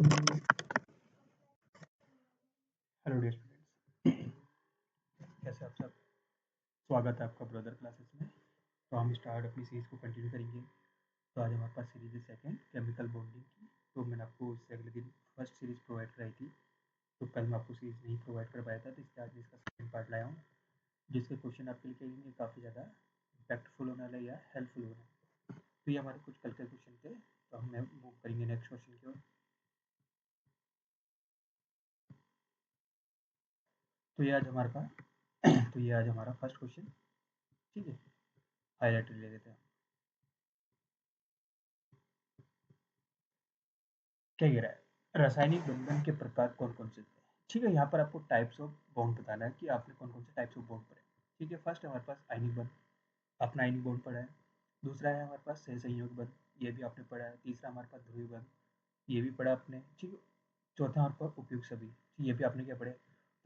Hello dear students, कैसे आप सब। स्वागत है आपका ब्रदर क्लासेस में। तो हम स्टार्ट अपनी सीरीज़ को कंटिन्यू करेंगे। तो आज हमारे पास सीरीज है सेकंड केमिकल बॉन्डिंग की। तो मैंने आपको इससे अगले दिन फर्स्ट सीरीज़ प्रोवाइड कराई थी, तो कल मैं आपको सीरीज़ नहीं प्रोवाइड कर पाया था, तो इसलिए आज इसका सेकंड पार्ट लाया हूँ, जिसके क्वेश्चन आपके लिए कहेंगे काफ़ी ज़्यादा इम्पैक्टफुल होने वाला या हेल्पफुल होने वाला। तो ये हमारे कुछ कल के क्वेश्चन थे, तो हम मूव करेंगे नेक्स्ट क्वेश्चन की ओर। तो ये आज हमारा फर्स्ट क्वेश्चन, ठीक है, हाईलाइट ले लेते हैं। क्या कह रहा है, रासायनिक बंधन के प्रकार कौन कौन से थे। ठीक है, यहाँ पर आपको टाइप्स ऑफ बॉन्ड बताना है कि आपने कौन कौन से टाइप्स ऑफ बॉन्ड पढ़े। ठीक है, फर्स्ट हमारे पास आयनिक बंध, अपना आयनिक बॉन्ड पढ़ा है। दूसरा है हमारे पास सहसंयोग बंध, ये भी आपने पढ़ा है। तीसरा हमारे पास ध्रुवीय बंध, ये भी पढ़ा आपने। ठीक है, चौथा हमारे पास उपयुक्त सभी, ये भी आपने क्या पढ़े।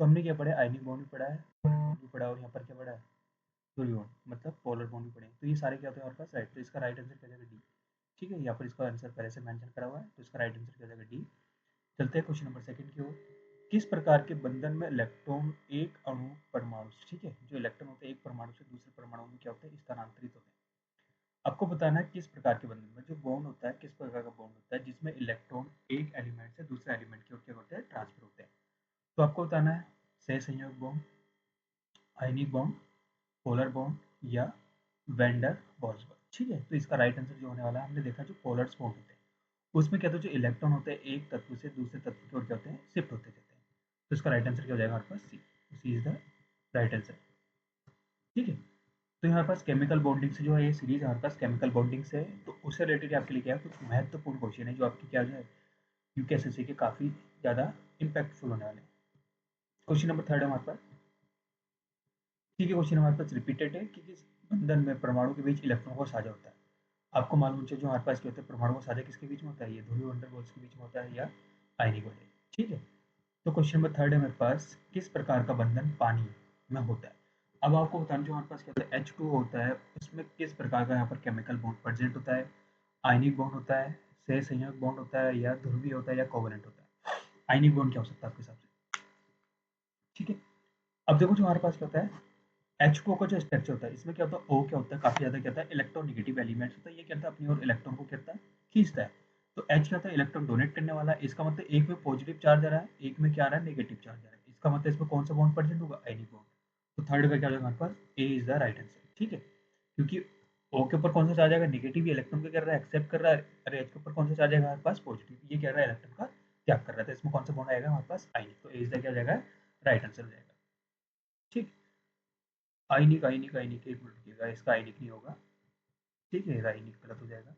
तो हमने क्या पढ़ा, आयनिक बॉन्ड भी पढ़ा है, बॉन्ड भी पढ़ा, और यहाँ पर क्या पढ़ा है, ध्रुवीय बॉन्ड मतलब पोलर बॉन्ड भी पढ़े। तो ये सारे क्या होते हैं हमारे पास राइट, तो इसका राइट आंसर क्या जाएगा डी। ठीक है, यहाँ पर इसका आंसर पहले से मेंशन करा हुआ है, तो इसका राइट आंसर क्या जाएगा डी। चलते हैं क्वेश्चन नंबर सेकंड की ओर। किस प्रकार के बंधन में इलेक्ट्रॉन एक अणु परमाणु से, ठीक है, जो इलेक्ट्रॉन होते हैं एक परमाणु से दूसरे परमाणु में क्या होते हैं, स्थानांतरित होते हैं। आपको बताना है किस प्रकार के बंधन में जो बॉन्ड होता है, किस प्रकार का बॉन्ड होता है जिसमें इलेक्ट्रॉन एक एलिमेंट से दूसरे एलिमेंट की ओर क्या होते हैं, ट्रांसफर होते हैं। तो आपको बताना है सहसंयोग bond, ionic bond, polar bond या वेंडर वॉल्स बॉन्ड। ठीक है, तो इसका राइट आंसर जो होने वाला है, हमने देखा जो पोलर बॉन्ड होते हैं उसमें क्या होता है, जो इलेक्ट्रॉन होते हैं एक तत्व से दूसरे तत्व की ओर क्या होते हैं, शिफ्ट होते जाते हैं। तो इसका राइट आंसर क्या हो जाएगा हमारे पास सी। सी इज द राइट आंसर। ठीक है, तो हमारे पास केमिकल बॉन्डिंग से जो है ये सीरीज हमारे पास केमिकल बॉन्डिंग से है, तो उससे रिलेटेड आपके लिए क्या है, कुछ महत्वपूर्ण क्वेश्चन है जो आपकी क्या है, यूकेएसएससी के काफी ज्यादा इम्पैक्टफुल होने वाले हैं। क्वेश्चन नंबर थर्ड हमारे पास, ठीक है, क्वेश्चन हमारे पास रिपीटेड है कि किस बंधन में परमाणु के बीच इलेक्ट्रॉन को साझा होता है। आपको मालूम चाहिए जो हमारे पास क्या होता है, परमाणु को साझा किसके बीच में होता है, ये ध्रुवीय वंडर बॉल्स के बीच में होता है या आयनिक बॉन्ड। ठीक है, तो क्वेश्चन नंबर थर्ड है मेरे पास, किस प्रकार का बंधन पानी में होता है। अब आपको बताना जो हमारे पास क्या होता है, H2 होता है, उसमें किस प्रकार का यहाँ पर केमिकल बॉन्ड प्रेजेंट होता है। आयनिक बॉन्ड होता है, सहसंयोजक बॉन्ड होता है, या ध्रुवीय होता है, या कोवेलेंट होता है। आयनिक बॉन्ड क्या हो सकता है आपके हिसाब से। ठीक है, अब देखो जो हमारे पास क्या होता है, H2O का जो स्ट्रक्चर होता है, इसमें क्या होता है, O क्या होता है, काफी ज्यादा क्या होता है, इलेक्ट्रोनेगेटिव एलिमेंट्स होता है। ये क्या होता है, अपनी ओर इलेक्ट्रॉन को क्या होता है, खींचता है। तो H क्या होता है, इलेक्ट्रॉन डोनेट करने वाला है। इसका मतलब एक में पॉजिटिव चार्ज आ रहा है, एक में क्या आ रहा है, नेगेटिव चार्ज आ रहा है। इसका मतलब इसमें कौन सा बॉन्ड प्रेजेंट होगा, आयनिक बॉन्ड। तो थर्ड का क्या होगा हमारे पास, ए इज द राइट आंसर। ठीक है, क्योंकि O के ऊपर कौन सा चार्ज आएगा, नेगेटिव, इलेक्ट्रॉन को कर रहा है एक्सेप्ट कर रहा है। अरे H के ऊपर कौन सा चार्ज आएगा हमारे पास, पॉजिटिव, ये कह रहा है इलेक्ट्रॉन का त्याग कर रहा है। तो इसमें कौन सा बॉन्ड आएगा हमारे पास, आयनिक। तो ए इज द क्या हो जाएगा, राइट आंसर हो जाएगा। ठीक, आयनिक आयनिक आयनिक, एक मिनट रुकिएगा, इसका आयनिक नहीं होगा। ठीक है, आयनिक गलत हो जाएगा।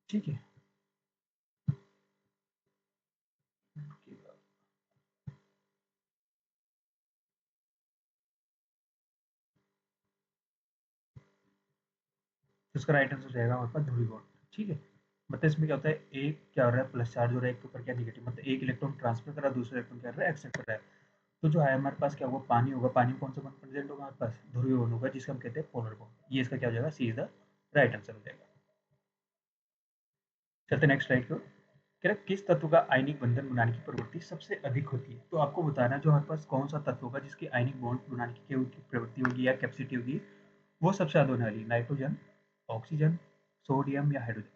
ठीक है, रुकिएगा। तो इसका राइट आंसर हो जाएगा हमारे पास ध्रुवीय बॉन्ड। ठीक है, मतलब इसमें क्या होता है, एक क्या हो रहा है, प्लस चार्ज हो रहा है, एक के ऊपर क्या निगेटिव, मतलब एक इलेक्ट्रॉन ट्रांसफर कर रहा है, दूसरा इलेक्ट्रॉन क्या कर रहा है, एक्सेप्ट कर रहा है। तो जो है हमारे पास क्या होगा, पानी होगा। पानी में कौन सा बॉन्ड प्रेजेंट होगा हमारे पास, ध्रुवीय बॉन्ड होगा, जिसका हम कहते हैं पोलर बॉन्ड। ये इसका क्या हो जाएगा, सी इज द राइट आंसर हो जाएगा। चलते नेक्स्ट स्लाइड को। कह रहा है, किस तत्व का आयनिक बंधन बनाने की प्रवृत्ति सबसे अधिक होती है। तो आपको बताना है जो हमारे पास कौन सा तत्व होगा जिसकी आयनिक बॉन्ड बनाने की प्रवृत्ति होगी या कैपेसिटी होगी, वो सबसे ज्यादा होने वाली, नाइट्रोजन, ऑक्सीजन, सोडियम या हाइड्रोजन।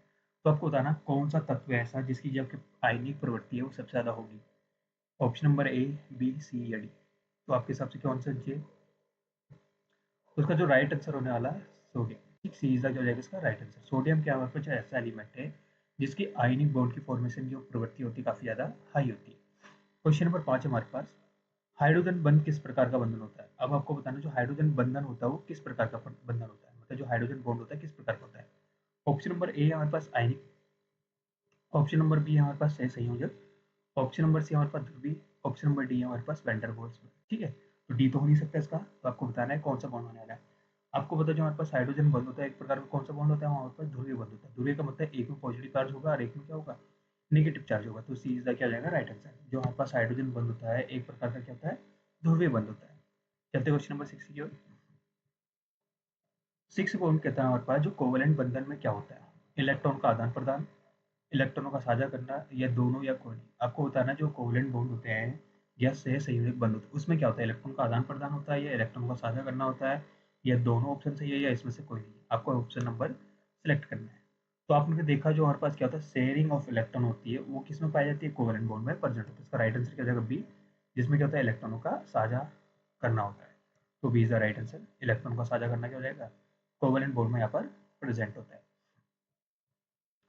तो आपको बताना कौन सा तत्व है ऐसा जिसकी जो आयनिक प्रवृत्ति है वो सबसे ज्यादा होगी। ऑप्शन नंबर ए, बी, सी या डी। तो आपके हिसाब से कौन सा चाहिए, तो उसका जो राइट आंसर होने वाला है सोडियम। ठीक, सी इज द हो जाएगा इसका राइट आंसर। सोडियम क्या हमारे पास ऐसा एलिमेंट है जिसकी आयनिक बॉन्ड की फॉर्मेशन जो प्रवृत्ति होती है काफी ज्यादा हाई होती है। क्वेश्चन नंबर 5 हमारे पास, हाइड्रोजन बंध किस प्रकार का बंधन होता है। अब आपको बताना जो हाइड्रोजन बंधन होता है वो किस प्रकार का बंधन होता है, मतलब जो हाइड्रोजन बॉन्ड होता है किस प्रकार का होता है। ऑप्शन नंबर ए हमारे पास आयनिक, ऑप्शन नंबर बी हमारे पास सहसंयोजक, ऑप्शन नंबर सी हमारे पास ध्रुवीय, ऑप्शन नंबर डी हमारे पास वैन डेर वाल्स। ठीक है, तो डी तो हो नहीं सकता इसका, तो आपको बताना है कौन सा बॉन्ड होने वाला है। आपको पता है जो हमारे पास हाइड्रोजन बंध होता है एक प्रकार का कौन सा बॉन्ड होता है, हमारे पास ध्रुवीय बंध होता है। ध्रुवीय का मतलब एक में पॉजिटिव चार्ज होगा और एक में क्या होगा, नेगेटिव चार्ज होगा। तो सी इज द क्या हो जाएगा राइट आंसर। जो हमारे पास हाइड्रोजन बंध होता है एक प्रकार का क्या होता है, ध्रुवीय बंध होता है। चलते क्वेश्चन नंबर 6 की ओर। 6 को हम कहता है हमारे पास जो कोवेलेंट बंधन में क्या होता है। इलेक्ट्रॉन का आदान प्रदान, इलेक्ट्रॉनों का साझा करना, या दोनों या कोई नहीं। आपको बताना जो कोवलेंट बॉन्ड होते हैं या सहसंयोजक बंध होते हैं उसमें क्या होता है, इलेक्ट्रॉन का आदान प्रदान होता है या इलेक्ट्रॉन का साझा करना होता है, या दोनों ऑप्शन सही है या इसमें से कोई नहीं है। आपको ऑप्शन नंबर सेलेक्ट करना है। तो आपने देखा जो हमारे पास क्या होता है, शेयरिंग ऑफ इलेक्ट्रॉन होती है वो किस में पाई जाती है, कोवलेंट बॉन्ड में प्रेजेंट होता है। इसका राइट आंसर क्या हो जाएगा बी, जिसमें क्या होता है इलेक्ट्रॉनों का साझा करना होता है। तो B is the right answer, electron का साझा करना क्या हो जाएगा, कोवलेंट बॉन्ड में यहाँ पर प्रेजेंट होता है।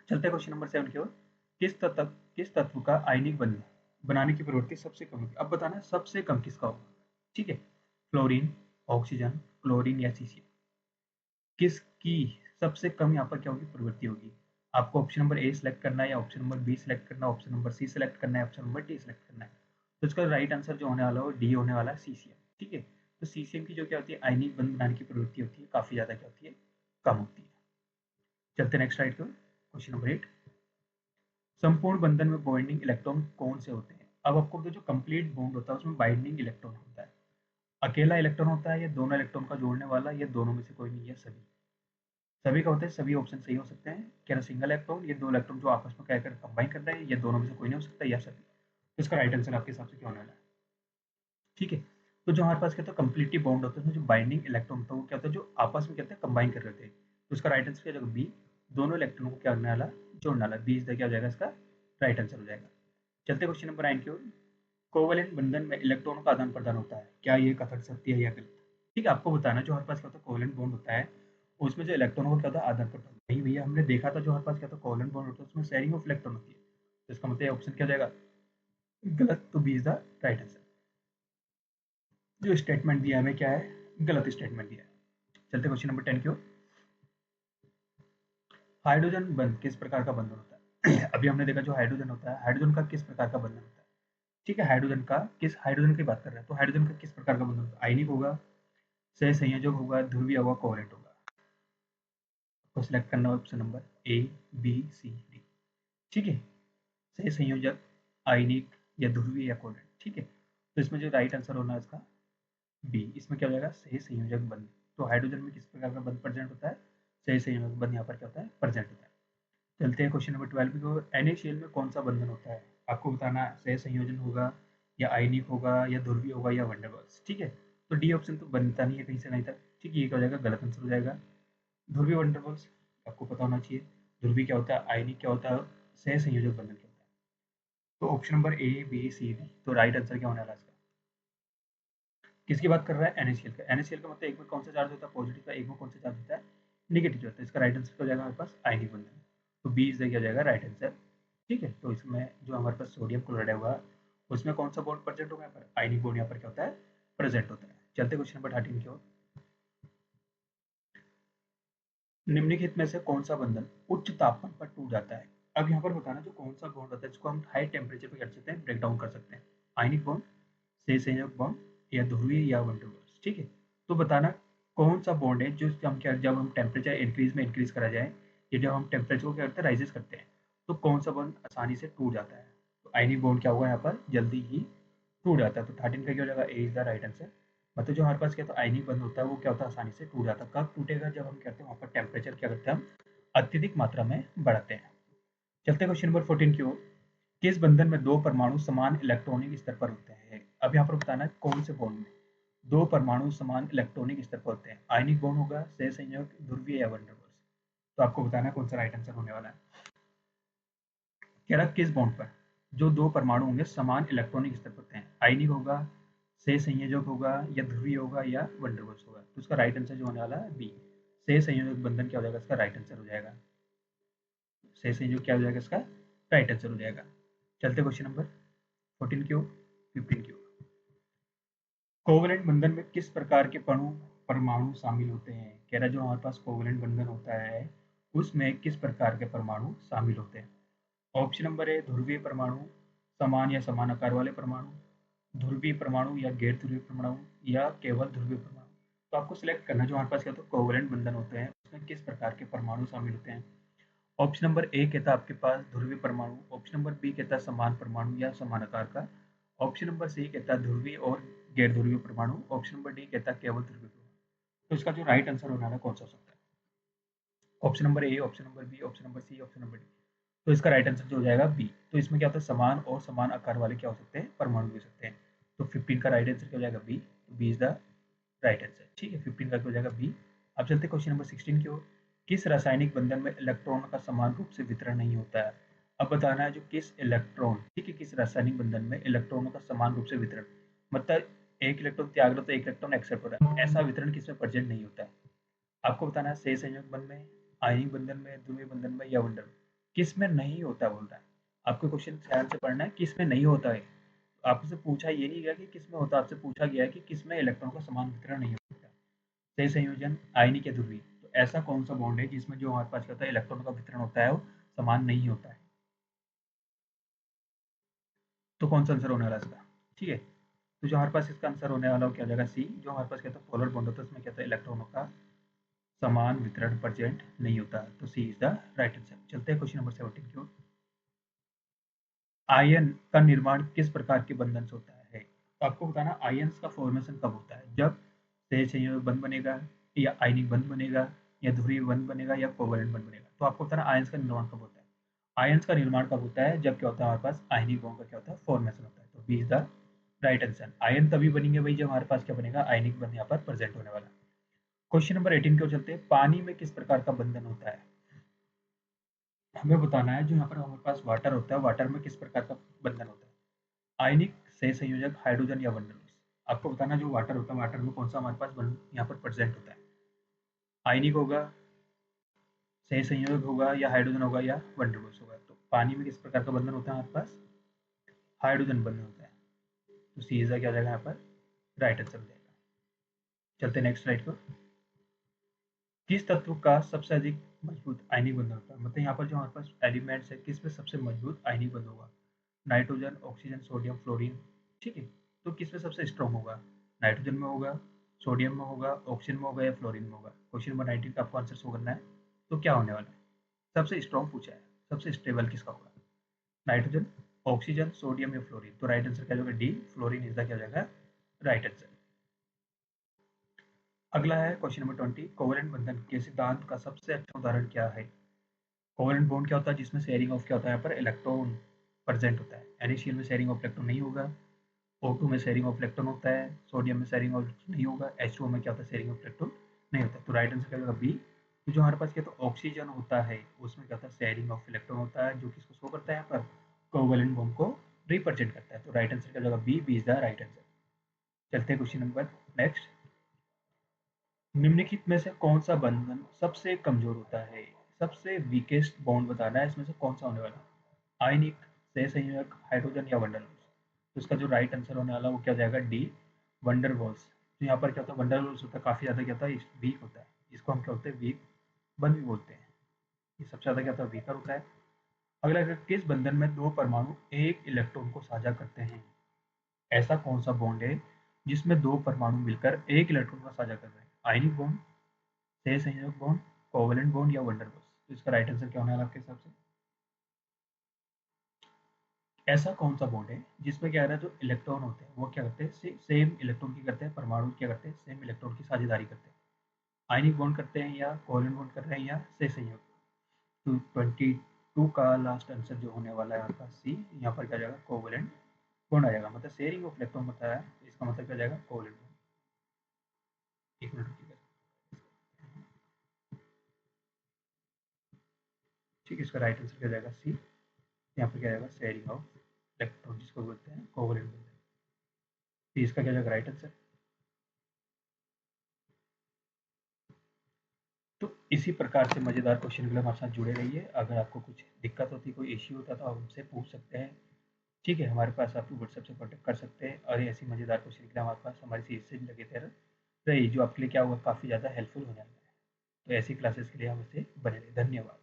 चलते हैं क्वेश्चन नंबर 7 की ओर। किस तत्व का आयनिक बंध बनाने की प्रवृत्ति सबसे कम होगी। अब बताना है सबसे कम किसका होगा। ठीक है, फ्लोरीन, ऑक्सीजन, क्लोरीन या सीसियम, किसकी सबसे कम यहाँ पर क्या होगी, प्रवृत्ति होगी। आपको ऑप्शन नंबर ए सिलेक्ट करना है या ऑप्शन नंबर बी सिलेक्ट करना है, ऑप्शन नंबर सी सिलेक्ट करना है, ऑप्शन नंबर डी सिलेक्ट करना है। तो इसका राइट आंसर जो होने वाला है डी होने वाला है, सीसीएम। ठीक है, तो सीसीएम की जो क्या होती है आयनिक बंध बनाने की प्रवृत्ति होती है काफी ज्यादा क्या होती है, कम होती है। चलते नेक्स्ट स्लाइड को, क्वेश्चन नंबर 8। संपूर्ण बंधन में बॉन्डिंग इलेक्ट्रॉन कौन से होते हैं। अब आपको जो कंप्लीट बॉन्ड होता है उसमें बाइंडिंग इलेक्ट्रॉन होता है, अकेला इलेक्ट्रॉन होता है या दोनों इलेक्ट्रॉन का जोड़ने वाला, या दोनों में से कोई नहीं, या सभी। सभी का होता है, सभी ऑप्शन सही हो सकते हैं। क्या सिंगल इलेक्ट्रॉन, ये दो इलेक्ट्रॉन जो आपस में कहकर कंबाइन कर रहे हैं, या दोनों में से कोई नहीं हो सकता, या सभी। तो इसका राइट आंसर आपके हिसाब से क्या होने वाला है। ठीक है, तो जो हमारे पास कहते हैं कंप्लीटली बॉन्ड होता है उसमें जो बाइंडिंग इलेक्ट्रॉन होता है वो क्या होता है, जो आपस में कहते हैं कंबाइन कर रहे थे। तो इसका राइट आंसर क्या जाएगा बी, दोनों इलेक्ट्रॉनों को क्या करने वाला, जोड़ने वाला। बी इज द क्या हो जाएगा इसका राइट आंसर हो जाएगा। चलते क्वेश्चन नंबर 9 की ओर। कोवलेंट बंधन में इलेक्ट्रॉनों का आदान प्रदान होता है, क्या ये कथन सत्य है या गलत। ठीक है, आपको बताना जो हमारे पास क्या होता है कोवलेंट बॉन्ड होता है उसमें जो इलेक्ट्रॉनों का क्या होता है आदान प्रदान। नहीं भैया, हमने देखा था जो हमारे पास क्या होता है कोवलेंट बॉन्ड होता है उसमें शेयरिंग ऑफ इलेक्ट्रॉन होती है। तो इसका मतलब ऑप्शन क्या हो जाएगा, गलत। तो B is the right answer. जो स्टेटमेंट दिया है हमें क्या है, गलत स्टेटमेंट दिया है। चलते क्वेश्चन नंबर 10 की ओर। हाइड्रोजन बंध किस प्रकार का बंधन होता है। अभी हमने देखा जो हाइड्रोजन होता है, हाइड्रोजन का किस प्रकार का बंधन होता है। ठीक है, हाइड्रोजन की बात कर रहे हैं, तो हाइड्रोजन का किस प्रकार का बंधन होता है, आयनिक होगा, सह संयोजक होगा, ध्रुवीय होगा, कोवलेंट होगा। तो सिलेक्ट करना है option number A, B, C, D. ठीक है, सह संयोजक, आयनिक, या ध्रुवीय या कोवलेंट। ठीक है, तो इसमें जो राइट आंसर होना है इसका बी, इसमें क्या हो जाएगा सह संयोजक बंध। तो हाइड्रोजन में किस प्रकार का बंध प्रेजेंट होता है, सह संयोजक बंध यहाँ पर क्या होता है, प्रेजेंट होता है। चलते हैं क्वेश्चन नंबर 12 को। NaCl में कौन सा बंधन होता है। आपको बताना सह संयोजन होगा, या आयनिक होगा, या ध्रुवीय होगा, या वंडरवाल्स। ठीक है, तो डी ऑप्शन तो बनता नहीं है कहीं से नहीं तक। ठीक है, ये क्या हो जाएगा, गलत आंसर हो जाएगा। ध्रुवीय वंडरवाल्स आपको पता होना चाहिए। ध्रुवीय क्या होता है, आयनिक क्या होता है, सह संयोजक बंधन क्या होता है। तो option number A, B, C, D. तो राइट आंसर क्या होने वाला है इसका। किसकी बात कर रहा है, NaCl का। NaCl का मतलब एक में कौन सा चार्ज होता है, पॉजिटिव का, एक में कौन सा चार्ज होता है, निगेटिव होता है। इसका राइट आंसर क्या हो जाएगा हमारे पास, आयनिक बंधन। तो बी इज क्या हो जाएगा राइट आंसर। ठीक है, तो इसमें जो हमारे पास सोडियम क्लोराइड होगा उसमें कौन सा बॉन्ड प्रेजेंट होगा, यहाँ पर आयनिक बॉन्ड यहाँ पर क्या होता है, प्रेजेंट होता है। चलते क्वेश्चन नंबर 13 की ओर। निम्नलिखित में से कौन सा बंधन उच्च तापमान पर टूट जाता है। अब यहाँ पर बताना जो कौन सा बॉन्ड होता है जिसको हम हाई टेम्परेचर पे कर सकते हैं, ब्रेक डाउन कर सकते हैं। आयनिक बॉन्ड, से संयोजक बॉन्ड, या ध्रुवीय या वंडरवॉल्स। ठीक है, तो बताना कौन सा बॉन्ड है जो हम क्या, जब हम टेम्परेचर इंक्रीज करा जाए, या जब हम टेम्परेचर को क्या करते हैं राइजेस करते हैं, तो कौन सा बॉन्ड आसानी से टूट जाता है। तो आयनिक बॉन्ड क्या होगा यहाँ पर, जल्दी ही टूट जाता है। तो 13 का क्या हो जाएगा, ए इज द राइट आंसर। मतलब जो हमारे पास क्या, तो आयनिक बंध होता है वो क्या होता है, आसानी से टूट जाता है। कब टूटेगा, जब हम कहते हैं वहाँ पर टेम्परेचर क्या करते हैं हम अत्यधिक मात्रा में बढ़ाते हैं। चलते क्वेश्चन नंबर 14 की ओर। किस बंधन में दो परमाणु समान इलेक्ट्रॉनिक स्तर पर होते हैं। अब यहाँ पर बताना है कौन से बॉन्ड में दो परमाणु समान इलेक्ट्रॉनिक स्तर पर होते हैं। आयनिक बॉन्ड होगा, सह संयोजक, ध्रुवीय या वंडरवॉल्स। तो आपको बताना है कौन सा राइट आंसर होने वाला है। कह रहा किस बॉन्ड पर जो दो परमाणु होंगे समान इलेक्ट्रॉनिक स्तर पर होते हैं। आयनिक होगा, सह संयोजक होगा, या ध्रुवीय होगा, या वंडरवॉल्स होगा। तो इसका राइट आंसर जो होने वाला है बी, सह संयोजक बंधन क्या हो जाएगा, इसका राइट आंसर हो जाएगा। सह संयोजक क्या हो जाएगा, इसका राइट आंसर हो जाएगा। चलते क्वेश्चन नंबर 14 की ओर, 15 की ओर। कोवलेंट बंधन में किस प्रकार के परमाणु शामिल होते हैं। कह रहा जो हमारे पास कोवलेंट बंधन होता है उसमें किस प्रकार के परमाणु शामिल होते हैं। ऑप्शन नंबर ए ध्रुवीय परमाणु, समान या समान आकार वाले परमाणु, ध्रुवीय परमाणु या गैर ध्रुवीय परमाणु, या केवल ध्रुवीय परमाणु। तो आपको सिलेक्ट करना जो हमारे पास क्या, तो कोवलेंट बंधन होते हैं उसमें किस प्रकार के परमाणु शामिल होते हैं। ऑप्शन नंबर ए कहता है आपके पास ध्रुवीय परमाणु, ऑप्शन नंबर बी कहता है समान परमाणु या समान आकार का, ऑप्शन नंबर सी कहता है ध्रुवीय और गैर ध्रुवीय परमाणु, ऑप्शन नंबर डी कहता है केवल ध्रुवीय परमाणु। तो इसका जो राइट आंसर होना है कौन सा हो सकता है। Option number A, option number B, option number C, option number D. तो इसका राइट आंसर जो हो जाएगा बी। तो इसमें क्या होता है, समान और समान आकार वाले क्या हो सकते हैं, परमाणु भी हो सकते हैं। तो 15 का राइट आंसर क्या हो जाएगा बी। तो B is the right answer. ठीक है, 15 का हो जाएगा बी। अब चलते हैं क्वेश्चन नंबर 16 की ओर। किस रासायनिक बंधन में इलेक्ट्रॉन का समान रूप से वितरण नहीं होता है। अब बताना है जो किस इलेक्ट्रॉन, ठीक है, किस रासायनिक बंधन में इलेक्ट्रॉनों का समान रूप से वितरण, मतलब एक इलेक्ट्रॉन त्याग रहा तो एक इलेक्ट्रॉन एक्सेप्ट हो रहा है, ऐसा वितरण किसमें प्रेजेंट नहीं होता है। आपको बताना है सह संयोजक बंधन में, आयनिक बंधन में, ध्रुवीय बंधन में या वंडर में, किस में नहीं होता बोल रहा है। आपको क्वेश्चन ध्यान से पढ़ना है, किस में नहीं होता है। आपसे पूछा ये नहीं गया कि किस में होता है, आपसे पूछा गया है कि किस में इलेक्ट्रॉन का समान वितरण नहीं होता। सह संयोजन, आयनिक या ध्रुवीय, तो ऐसा कौन सा बॉन्ड है जिसमें जो हमारे पास क्या होता है, इलेक्ट्रॉन का वितरण होता है वो समान नहीं होता है। तो कौन सा आंसर होने वाला है इसका। ठीक है, तो जो हमारे पास इसका आंसर होने वाला हो क्या हो जाएगा सी। जो हमारे पास क्या होता है पोलर बॉन्ड होता है उसमें क्या होता है, इलेक्ट्रॉनों का समान वितरण प्रेजेंट नहीं होता। तो सी इज द राइट आंसर। चलते हैं क्वेश्चन नंबर 17 की ओर। आयन का निर्माण किस प्रकार के बंधन से होता है। तो आपको बताना आयन्स का फॉर्मेशन कब होता है, जब सहसंयोजक बंध बनेगा, या आयनिक बंध बनेगा, या ध्रुवीय बंध बनेगा, या कोवलेंट बंध बनेगा। तो आपको बताना आयन्स का निर्माण कब होता है। आयन्स का निर्माण कब होता है, जब क्या होता है हमारे पास आयनिक बॉन्ड का क्या होता है, फॉर्मेशन होता है। तो B is the right answer. आयन तभी बनेंगे भाई जब हमारे पास क्या बनेगा, आयनिक बंध यहाँ पर प्रेजेंट होने वाला। क्वेश्चन नंबर 18 की ओर चलते हैं। पानी में किस प्रकार का बंधन होता है। हमें बताना है जो यहाँ पर हमारे पास वाटर होता है, वाटर में किस प्रकार का बंधन होता है। आयनिक, सहसंयोजक, हाइड्रोजन या वंडरलूस। आपको बताना जो वाटर होता है, वाटर में कौन सा हमारे पास बंधन यहाँ पर प्रेजेंट होता है। आयनिक होगा, सहसंयोजक होगा, या हाइड्रोजन होगा, या वंडरलूस होगा। तो पानी में किस प्रकार का बंधन होता है हमारे पास, हाइड्रोजन बंधन होता है। तो सी इज क्या हो जाएगा यहाँ पर राइट आंसर हो जाएगा। चलते नेक्स्ट स्लाइड को। किस तत्व का सबसे अधिक मजबूत आयनिक बंधन होता है, मतलब यहाँ पर जो हमारे पास एलिमेंट्स है किस में सबसे मजबूत आयनिक बंधन होगा। Nitrogen, oxygen, sodium, fluorine. ठीक है, तो किस में सबसे स्ट्रॉन्ग होगा, नाइट्रोजन में होगा, सोडियम में होगा, ऑक्सीजन में होगा, या फ्लोरीन में होगा। क्वेश्चन नंबर 19 का आपको आंसर शो करना है। तो क्या होने वाला है, सबसे स्ट्रॉन्ग पूछा है, सबसे स्टेबल किसका होगा, नाइट्रोजन, ऑक्सीजन, सोडियम या फ्लोरीन। तो राइट आंसर क्या होगा डी, फ्लोरीन इज द क्या हो जाएगा राइट आंसर। अगला है क्वेश्चन नंबर 20। कोवलेंट बंधन के सिद्धांत का सबसे अच्छा उदाहरण क्या है। कोवलेंट बॉन्ड क्या होता है, जिसमें शेयरिंग ऑफ क्या होता है, यहाँ पर इलेक्ट्रॉन प्रेजेंट होता है। NaCl में शेयरिंग ऑफ इलेक्ट्रॉन नहीं होगा, O2 में शेयरिंग ऑफ इलेक्ट्रॉन होता है, सोडियम में शेयरिंग ऑफ नहीं होगा, H2O में क्या होता है, शेयरिंग ऑफ इलेक्ट्रॉन नहीं होता। तो राइट आंसर क्या होगा बी। तो जो हमारे पास क्या होता है ऑक्सीजन होता है उसमें क्या होता है शेयरिंग ऑफ इलेक्ट्रॉन होता है, जो किसको शो करता है यहाँ पर, कोवलेंट बॉन्ड को रिप्रेजेंट करता है। तो राइट आंसर क्या होगा B, B is the right answer. चलते हैं क्वेश्चन नंबर नेक्स्ट। निम्नलिखित में से कौन सा बंधन सबसे कमजोर होता है, सबसे वीकेस्ट बॉन्ड बताना है इसमें से कौन सा होने वाला है। आयनिक, सहसंयोजक, हाइड्रोजन या वंडरवॉल्स। तो इसका जो राइट आंसर होने वाला वो क्या हो जाएगा डी, वंडरवॉल्स। तो यहाँ पर क्या होता है वंडरवॉल्स होता है काफी ज्यादा क्या होता है वीक होता है, इसको हम क्या होते हैं वीक बंध भी बोलते हैं। ये सबसे ज्यादा क्या होता है वीकर होता है। अगला है, किस बंधन में दो परमाणु एक इलेक्ट्रॉन को साझा करते हैं। ऐसा कौन सा बॉन्ड है जिसमें दो परमाणु मिलकर एक इलेक्ट्रॉन का साझा कर रहे हैं। आयनिक बॉन्ड, सहसंयोजक बॉन्ड, कोवलेंट बॉन्ड या वंडरवॉल्स। तो इसका राइट आंसर क्या होने वाला आपके हिसाब से। ऐसा कौन सा बॉन्ड है जिसमें क्या है जो इलेक्ट्रॉन होते हैं वो क्या करते हैं सेम इलेक्ट्रॉन की करते हैं, परमाणु क्या करते हैं सेम इलेक्ट्रॉन की साझेदारी करते हैं। आयनिक बॉन्ड करते हैं, या कोवलेंट बॉन्ड कर रहे हैं, या सहसंयोजक। तो 22 का लास्ट आंसर जो होने वाला है हमारे पास सी। यहाँ पर क्या जाएगा कोवलेंट बॉन्ड आ जाएगा, मतलब शेयरिंग ऑफ इलेक्ट्रॉन बताया है, इसका मतलब क्या जाएगा कोवलेंट बॉन्ड। एक मिनट रुकिएगा। ठीक है, इसका राइट आंसर क्या जाएगा सी। यहाँ पर क्या जाएगा शेयरिंग ऑफ इलेक्ट्रॉन जिसको बोलते हैं कोवलेंट बॉन्ड। इसका क्या जाएगा राइट आंसर। तो इसी प्रकार से मज़ेदार क्वेश्चन के लिए हमारे साथ जुड़े रहिए। अगर आपको कुछ दिक्कत होती, कोई इश्यू होता तो आप हमसे पूछ सकते हैं। ठीक है, हमारे पास आप व्हाट्सएप से कॉन्टैक्ट कर सकते हैं, और ऐसी मज़ेदार क्वेश्चन के लिए हमारे पास हमारी सीरीज से लगे थे रही, जो आपके लिए क्या हुआ काफ़ी ज़्यादा हेल्पफुल होने वाला है। तो ऐसी क्लासेस के लिए हमसे बने रहे। धन्यवाद।